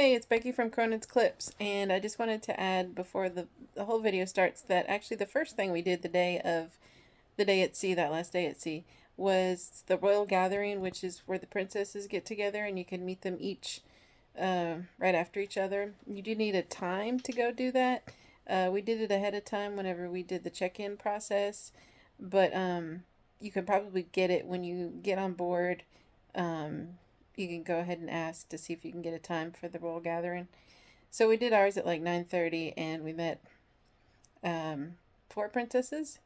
Hey, it's Becky from Cronin's Clips, and I just wanted to add before the whole video starts that actually the first thing we did the day at sea, that last day at sea, was the royal gathering, which is where the princesses get together and you can meet them each right after each other. You do need a time to go do that. We did it ahead of time whenever we did the check-in process, but you can probably get it when you get on board. Um, you can go ahead and ask to see if you can get a time for the royal gathering. So we did ours at like 9:30, and we met um, four princesses,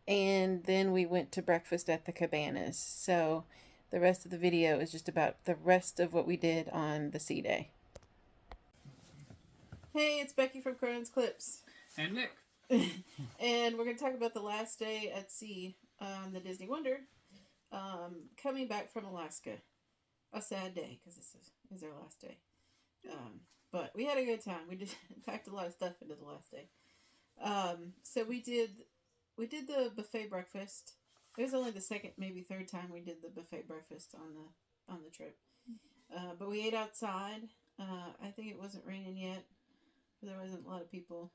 and then we went to breakfast at the Cabanas. So the rest of the video is just about the rest of what we did on the sea day. Hey, it's Becky from Cronin's Clips. And Nick. And we're going to talk about the last day at sea on the Disney Wonder, coming back from Alaska. A sad day, because this is our last day. But we had a good time. We did packed a lot of stuff into the last day. So we did the buffet breakfast. It was only the second, maybe third time we did the buffet breakfast on the trip. But we ate outside. I think it wasn't raining yet. There wasn't a lot of people.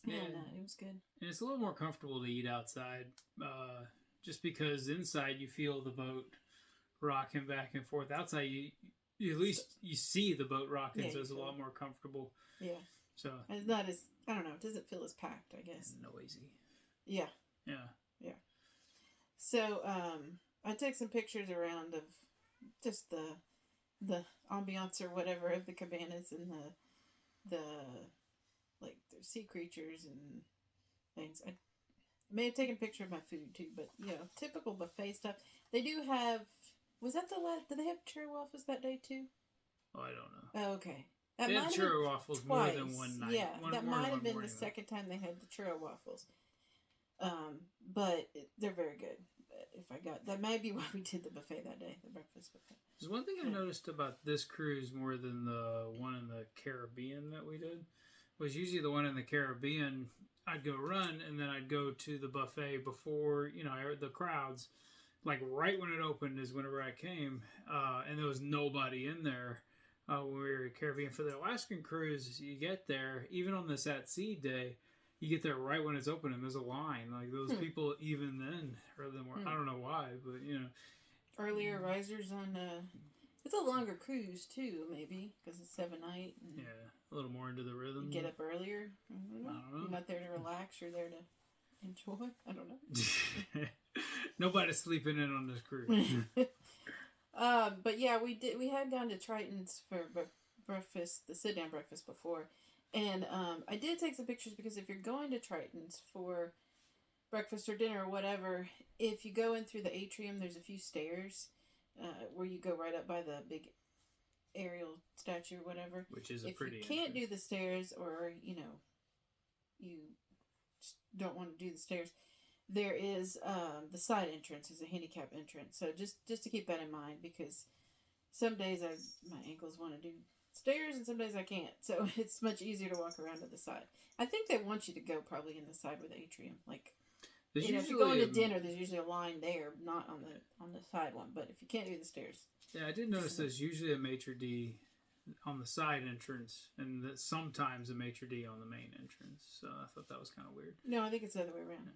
And it was good. And it's a little more comfortable to eat outside, just because inside you feel the boat rocking back and forth. Outside, you at least you see the boat rocking, so it's a lot more comfortable. Yeah. So it's not as, I don't know, it doesn't feel as packed, I guess. Noisy. Yeah. Yeah. So I took some pictures around of just the ambiance or whatever of the cabanas and the like the sea creatures and things. I may have taken a picture of my food too, but typical buffet stuff. They do have. Was that the last? Did they have churro waffles that day too? Oh, I don't know. Oh, okay. That they had churro waffles twice. more than one night. Yeah, that might have been the second time they had the churro waffles. But they're very good. If I got that, might be why we did the buffet that day, the breakfast buffet. There's one thing I noticed about this cruise more than the one in the Caribbean that we did. Was usually the one in the Caribbean, I'd go run and then I'd go to the buffet before the crowds. Like right when it opened is whenever I came, and there was nobody in there when we were in Caribbean. For the Alaskan cruise, you get there, even on this at sea day, you get there right when it's open and there's a line. Like those people even then, rather than I don't know why, but Earlier risers on, it's a longer cruise too, maybe, because it's 7-night. Yeah, a little more into the rhythm. You get up earlier. I don't know. You're not there to relax, you're there to enjoy. I don't know. Nobody's sleeping in on this cruise. But yeah, we had gone to Triton's for breakfast, the sit down breakfast before, and I did take some pictures because if you're going to Triton's for breakfast or dinner or whatever, if you go in through the atrium, there's a few stairs where you go right up by the big Ariel statue or whatever. Which is if you can't do the stairs, or you just don't want to do the stairs, there is the side entrance is a handicap entrance. So just to keep that in mind, because some days my ankles want to do stairs and some days I can't. So it's much easier to walk around to the side. I think they want you to go probably in the side with the atrium. Like, if you're going to dinner, there's usually a line there, not on the side one. But if you can't do the stairs. Yeah, I did notice there's usually a maitre d' on the side entrance, and sometimes a maitre d' on the main entrance. So I thought that was kind of weird. No, I think it's the other way around.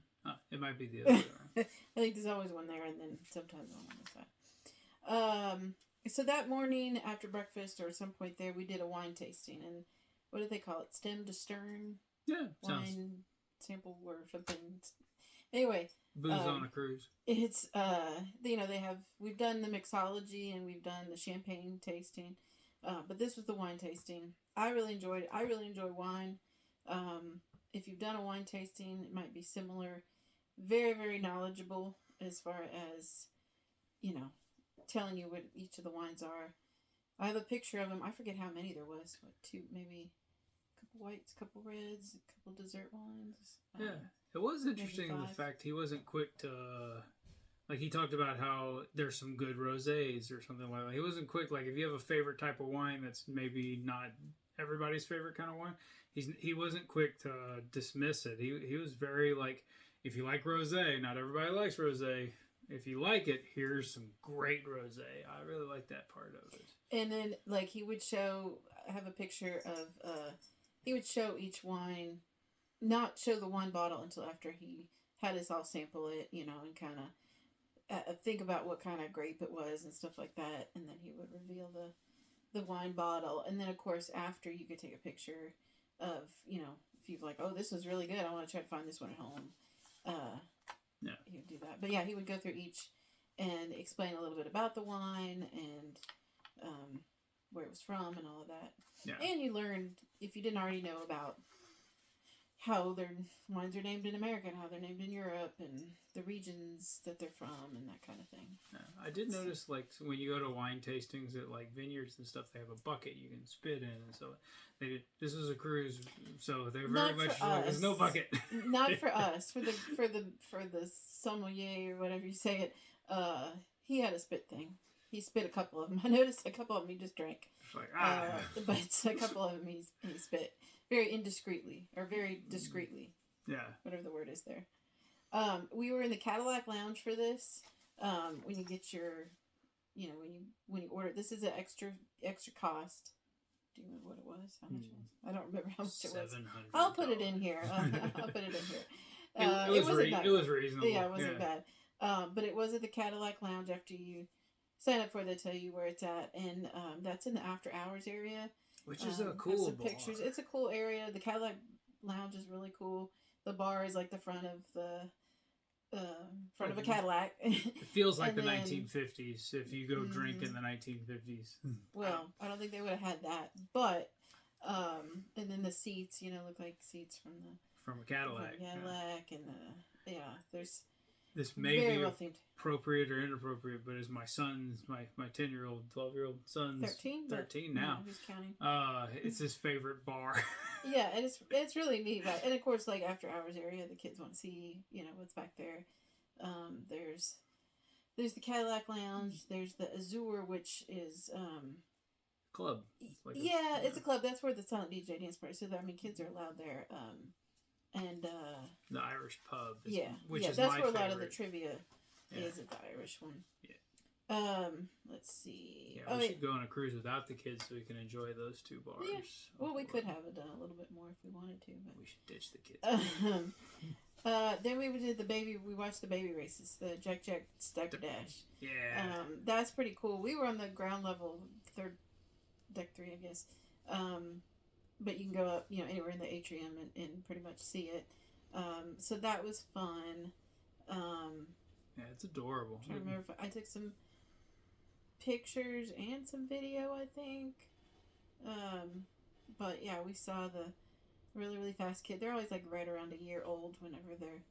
It might be the other way around. I think there's always one there, and then sometimes one on the side. So that morning after breakfast, or at some point there, we did a wine tasting, and what do they call it? Stem to stern? Yeah, wine sample or something. Anyway, booze on a cruise. It's we've done the mixology and we've done the champagne tasting, but this was the wine tasting. I really enjoyed it. I really enjoy wine. If you've done a wine tasting, it might be similar. Very, very knowledgeable as far as telling you what each of the wines are. I have a picture of them. I forget how many there was. What, 2, maybe a couple whites, a couple reds, a couple dessert wines. Yeah. It was interesting the fact he wasn't quick to, like he talked about how there's some good rosés or something like that. He wasn't quick, like if you have a favorite type of wine that's maybe not everybody's favorite kind of wine, he wasn't quick to dismiss it. He was very like, if you like rosé, not everybody likes rosé. if you like it, here's some great rosé. I really like that part of it. And then, like, he would show, I have a picture of, he would show each wine, not show the wine bottle until after he had us all sample it, you know, and kind of think about what kind of grape it was and stuff like that. And then he would reveal the wine bottle. And then, of course, after you could take a picture of, you know, if you're like, oh, this was really good, I want to try to find this one at home. Yeah. He would do that. But yeah, he would go through each and explain a little bit about the wine and where it was from and all of that. Yeah. And you learned, if you didn't already know, about how their wines are named in America and how they're named in Europe and the regions that they're from and that kind of thing. Yeah. I did notice, like, when you go to wine tastings at, like, vineyards and stuff, they have a bucket you can spit in. And so this was a cruise, so they're very much like, there's no bucket. Not for us. For the sommelier or whatever you say it, he had a spit thing. He spit a couple of them. I noticed a couple of them he just drank. Like, but a couple of them he spit very indiscreetly or very discreetly. Yeah. Whatever the word is there. We were in the Cadillac Lounge for this. When you get your, you know, when you order, this is an extra cost. Do you remember what it was? How much it was? I don't remember how much it was. $700. I'll put it in here. I'll put it in here. It was reasonable. Yeah, it wasn't bad. But it was at the Cadillac Lounge. After you sign up for it, they tell you where it's at, and that's in the after hours area. Which is a cool bar. Pictures. It's a cool area. The Cadillac Lounge is really cool. The bar is like the front of a Cadillac. It feels like the 1950s if you go drink in the 1950s. Well, I don't think they would have had that, but and then the seats, you know, look like seats from a Cadillac. And there's this may be well themed. Appropriate or inappropriate, but is my son's my 10-year-old, 12-year-old son's 13 now. Who's counting? It's his favorite bar. Yeah, and it's really neat. And of course, like after hours area, the kids want to see, you know, what's back there. There's the Cadillac Lounge. There's the Azure, which is club. It's a club. That's where the silent DJ dance party. So kids are allowed there. And the Irish pub. Which is that's where a lot of the trivia is at the Irish one. Yeah. Let's see. Yeah, we should go on a cruise without the kids so we can enjoy those two bars. Yeah. Well, we could have it done a little bit more if we wanted to, but we should ditch the kids. Then we did we watched the baby races, the Jack Stacker Dash. Yeah. That's pretty cool. We were on the ground level, deck 3, I guess. But you can go up, you know, anywhere in the atrium and pretty much see it. So that was fun. Yeah, it's adorable. I remember if I took some pictures and some video, I think. But yeah, we saw the really, really fast kid. They're always like right around a year old whenever they're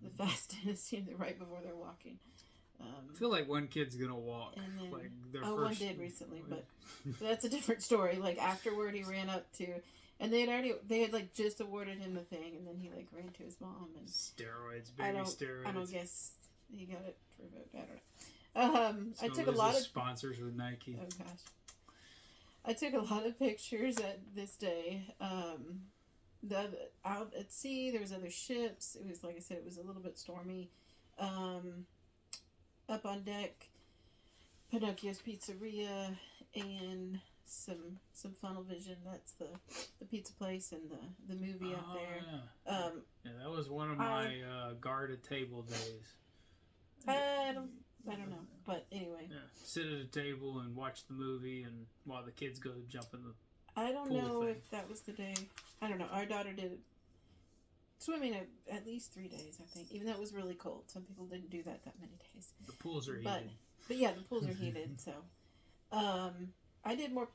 the fastest, you know, right before they're walking. I feel like one kid's gonna walk. And then, like their one did recently, but that's a different story. Like afterward, he ran up to, and they had like just awarded him the thing, and then he like ran to his mom and steroids, baby steroids. I don't guess he got it revoked. I don't know. I took a lot of sponsors with Nike. Oh gosh, I took a lot of pictures at this day. Out at sea, there was other ships. It was, like I said, it was a little bit stormy. Up on deck, Pinocchio's Pizzeria and some Funnel Vision. That's the pizza place and the movie up there. Yeah, that was one of my guarded table days. I don't know, but anyway. Yeah, sit at a table and watch the movie, and while the kids go jump in the I don't know if that was the day. I don't know. Our daughter did swimming at least 3 days, I think, even though it was really cold. Some people didn't do that many days. The pools are heated. But yeah, the pools are heated. So, I did more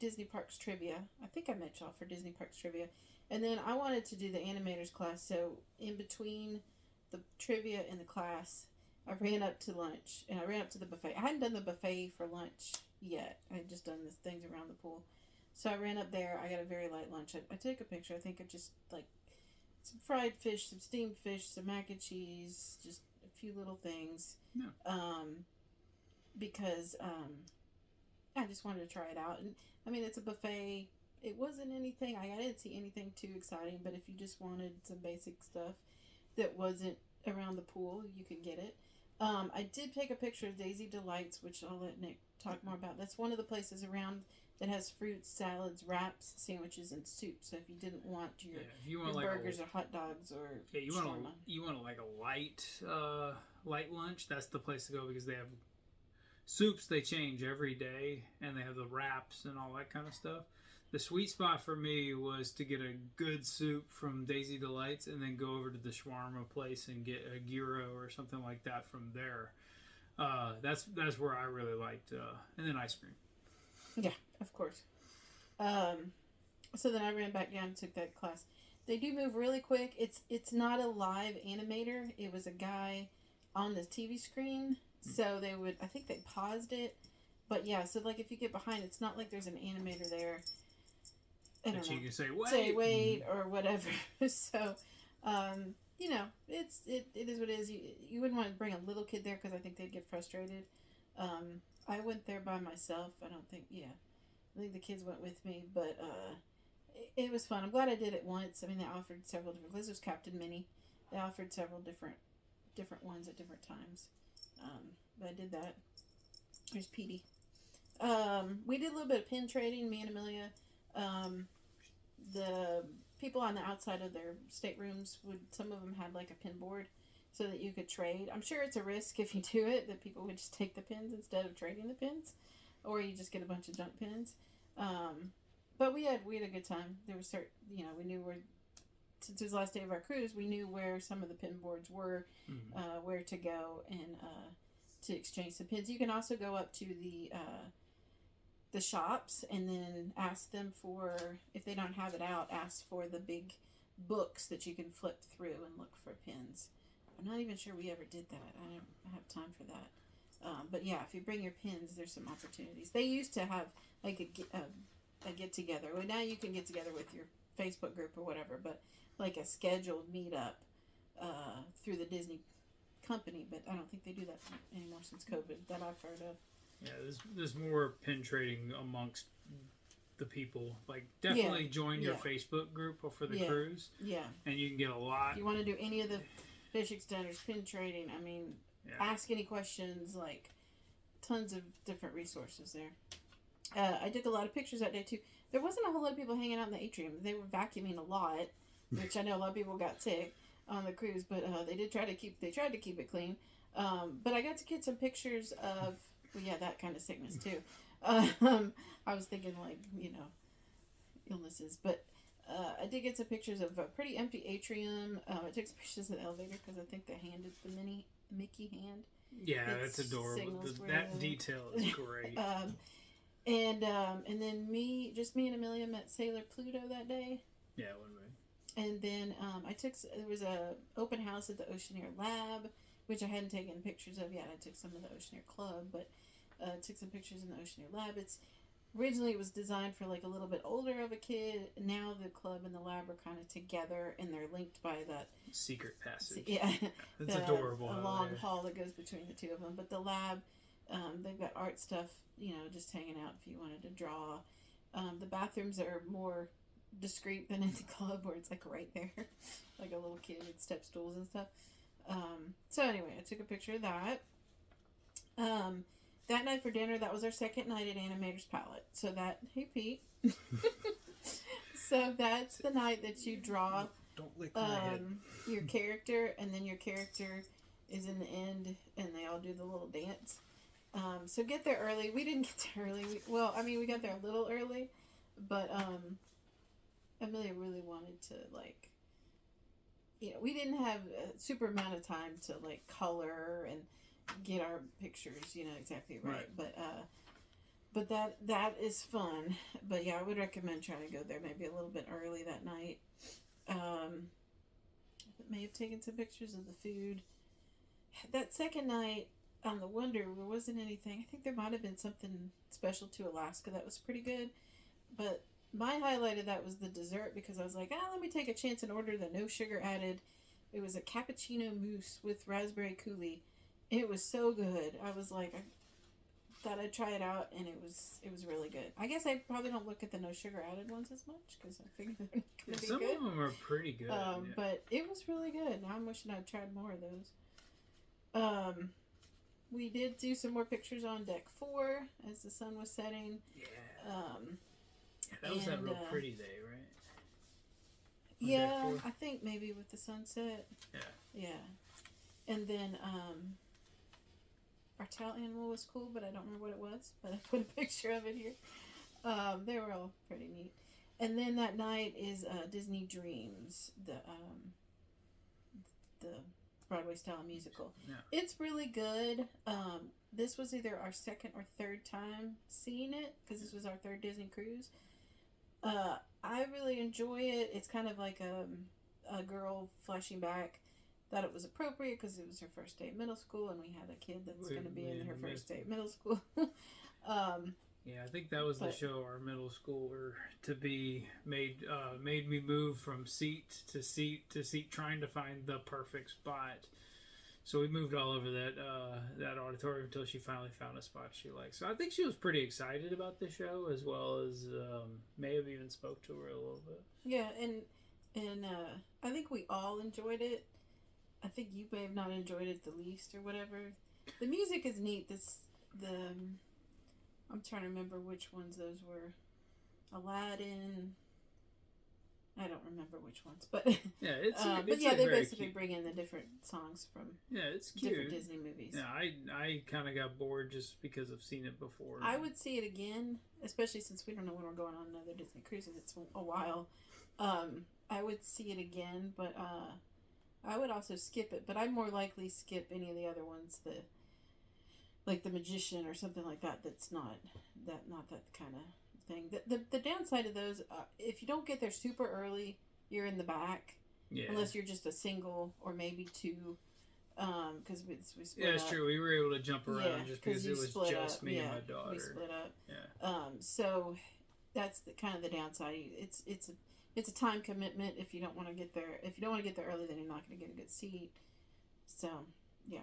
Disney Parks trivia. I think I met y'all for Disney Parks trivia. And then I wanted to do the animators class. So in between the trivia and the class, I ran up to lunch and I ran up to the buffet. I hadn't done the buffet for lunch yet. I had just done the things around the pool. So I ran up there. I got a very light lunch. I took a picture. I think of just like some fried fish, some steamed fish, some mac and cheese, just a few little things. No. Because I just wanted to try it out. And I mean, it's a buffet. It wasn't anything. I didn't see anything too exciting. But if you just wanted some basic stuff that wasn't around the pool, you could get it. I did take a picture of Daisy Delights, which I'll let Nick talk more about. That's one of the places around that has fruits, salads, wraps, sandwiches, and soup. So if you didn't want if you want your like burgers or hot dogs or you want like a light lunch, that's the place to go because they have soups they change every day and they have the wraps and all that kind of stuff. The sweet spot for me was to get a good soup from Daisy Delights and then go over to the shawarma place and get a gyro or something like that from there. That's where I really liked, and then ice cream. Yeah, of course. So then I ran back down and took that class. They do move really quick. It's not a live animator. It was a guy on the TV screen. So I think they paused it. But yeah, so like if you get behind, it's not like there's an animator there. I don't know. You can say wait or whatever. So, it is what it is. You wouldn't want to bring a little kid there because I think they'd get frustrated. I went there by myself. I think the kids went with me, but it was fun. I'm glad I did it once. I mean, they offered several different. This was Captain Minnie. They offered several different ones at different times. But I did that. There's Petey. We did a little bit of pin trading. Me and Amelia. The people on the outside of their staterooms some of them had like a pin board so that you could trade. I'm sure it's a risk if you do it that people would just take the pins instead of trading the pins, or you just get a bunch of junk pins. But we had a good time. There was we knew where, since it was the last day of our cruise, we knew where some of the pin boards were, where to go and to exchange some pins. You can also go up to the shops and then ask them for, if they don't have it out, ask for the big books that you can flip through and look for pins. I'm not even sure we ever did that. I don't have time for that. But yeah, if you bring your pins, there's some opportunities. They used to have like a get together. Well, now you can get together with your Facebook group or whatever, but like a scheduled meetup through the Disney company. But I don't think they do that anymore since COVID that I've heard of. Yeah, there's more pin trading amongst the people. Like, definitely join your Facebook group for the cruise. Yeah. And you can get a lot. If you want to do any of the fish extenders, pin trading, I mean, ask any questions, like, tons of different resources there. I took a lot of pictures that day, too. There wasn't a whole lot of people hanging out in the atrium. They were vacuuming a lot, which I know a lot of people got sick on the cruise, but they tried to keep it clean. But I got to get some pictures of... Well, yeah, that kind of sickness too. I was thinking like, illnesses. But I did get some pictures of a pretty empty atrium. I took some pictures of the elevator because I think the hand is the Mickey hand. Yeah, that's adorable. That detail is great. And then me and Amelia met Sailor Pluto that day. Yeah, one way. And then there was a open house at the Oceaneer Lab, which I hadn't taken pictures of yet. I took some of the Oceaneer Club, but took some pictures in the Oceaneer Lab. Originally it was designed for like a little bit older of a kid. Now the club and the lab are kind of together, and they're linked by that secret passage. Yeah, it's adorable. A long hall that goes between the two of them. But the lab, they've got art stuff, just hanging out if you wanted to draw. The bathrooms are more discreet than in the club, where it's like right there, like a little kid with step stools and stuff. So anyway, I took a picture of that. That night for dinner, that was our second night at Animators Palate. So hey Pete. So that's the night that you draw Don't lick my head. Your character, and then your character is in the end, and they all do the little dance. So get there early. We didn't get there early. We got there a little early, but Amelia really wanted to we didn't have a super amount of time to color and get our pictures, exactly right. But that is fun. But yeah, I would recommend trying to go there maybe a little bit early that night. May have taken some pictures of the food. That second night on the Wonder, there wasn't anything. I think there might have been something special to Alaska that was pretty good. But my highlight of that was the dessert, because I was like, let me take a chance and order the no sugar added. It was a cappuccino mousse with raspberry coulis. It was so good. I was like, I thought I'd try it out, and it was really good. I guess I probably don't look at the no sugar added ones as much, because I figured they're going to be some good. Some of them are pretty good. But it was really good. Now I'm wishing I'd tried more of those. we did do some more pictures on deck 4 as the sun was setting. Yeah. That was that real pretty day, right? On yeah, I think maybe with the sunset. Yeah. Yeah. And then our tail animal was cool, but I don't remember what it was. But I put a picture of it here. They were all pretty neat. And then that night is Disney Dreams, the Broadway style musical. Yeah. It's really good. This was either our second or third time seeing it because this was our third Disney cruise. I really enjoy it. It's kind of like a girl flashing back. Thought it was appropriate because it was her first day of middle school, and we had a kid that's going to be in her first day of middle school. Yeah, I think that was the show our middle schooler to be made me move from seat to seat to seat, trying to find the perfect spot. So we moved all over that auditorium until she finally found a spot she liked. So I think she was pretty excited about the show, as well as may have even spoke to her a little bit. Yeah, and I think we all enjoyed it. I think you may have not enjoyed it the least or whatever. The music is neat. I'm trying to remember which ones those were. Aladdin. I don't remember which ones, but yeah, it's but yeah, they basically cute. Bring in the different songs from it's cute. Different Disney movies. Yeah, I kind of got bored just because I've seen it before. I would see it again, especially since we don't know when we're going on another Disney cruise. It's a while. I would see it again, but I would also skip it. But I'd more likely skip any of the other ones that. Like the Magician or something like that. That's not that kind of thing. The downside of those, if you don't get there super early, you're in the back. Yeah. Unless you're just a single or maybe two, because we split up. Yeah, it's true. We were able to jump around just because it was just me and my daughter. We split up. Yeah. So that's kind of the downside. It's a time commitment if you don't want to get there. If you don't want to get there early, then you're not going to get a good seat. So yeah.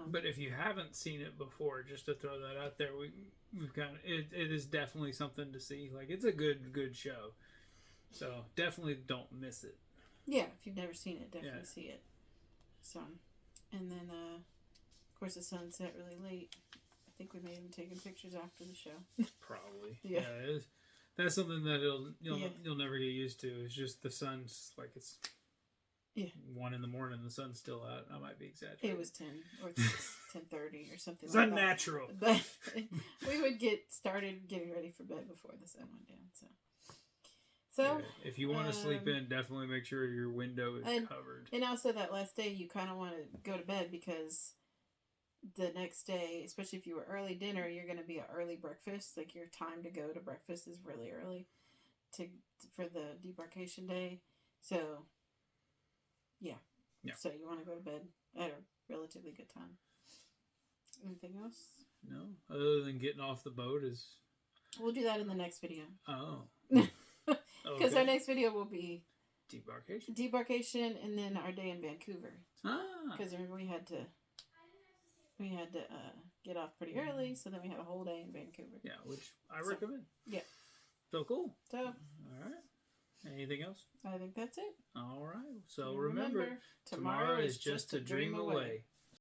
But if you haven't seen it before, just to throw that out there, we've kind of it is definitely something to see. Like, it's a good show, so definitely don't miss it. Yeah, if you've never seen it, definitely see it. So, and then of course the sun set really late. I think we may have even taken pictures after the show. Probably. Yeah. That's something that you'll never get used to. It's just the sun's like it's. Yeah. 1 a.m, the sun's still out. I might be exaggerating. It was 10 or 10:30 or something. It's unnatural. But we would get started getting ready for bed before the sun went down. So if you want to sleep in, definitely make sure your window is covered. And also that last day, you kind of want to go to bed because the next day, especially if you were early dinner, you're going to be an early breakfast. Like your time to go to breakfast is really early for the debarkation day. So. Yeah. So you want to go to bed at a relatively good time. Anything else? No. Other than getting off the boat is... We'll do that in the next video. Oh. Because our next video will be... Debarkation, and then our day in Vancouver. Because remember we had to get off pretty early, so then we had a whole day in Vancouver. Yeah, which I recommend. Yeah. So cool. So. All right. Anything else? I think that's it. All right. So remember, tomorrow is just a dream away.